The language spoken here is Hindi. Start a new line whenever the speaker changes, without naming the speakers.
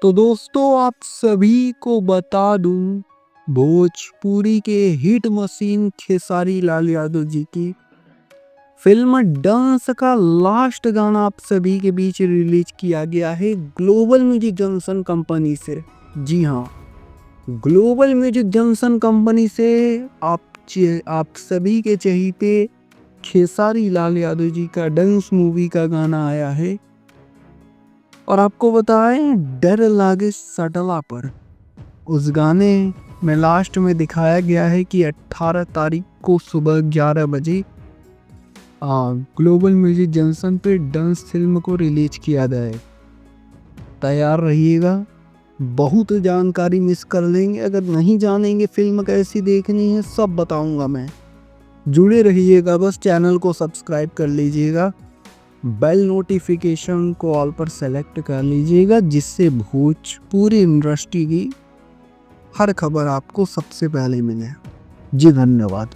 तो दोस्तों आप सभी को बता दूं, भोजपुरी के हिट मशीन खेसारी लाल यादव जी की फिल्म डांस का लास्ट गाना आप सभी के बीच रिलीज किया गया है ग्लोबल म्यूजिक जंक्शन कंपनी से। जी हाँ, ग्लोबल म्यूजिक जंक्शन कंपनी से आप सभी के चहीते खेसारी लाल यादव जी का डांस मूवी का गाना आया है। और आपको बताएं, डर लागे सटला पर उस गाने में लास्ट में दिखाया गया है कि 18 तारीख को सुबह 11 बजे ग्लोबल म्यूजिक जंक्शन पे डांस फिल्म को रिलीज किया जाए। तैयार रहिएगा, बहुत जानकारी मिस कर लेंगे। अगर नहीं जानेंगे फिल्म कैसी देखनी है सब बताऊंगा मैं। जुड़े रहिएगा, बस चैनल को सब्सक्राइब कर लीजिएगा, बेल नोटिफिकेशन को ऑल पर सेलेक्ट कर लीजिएगा, जिससे भोजपुरी इंडस्ट्री की हर खबर आपको सबसे पहले मिले। जी धन्यवाद।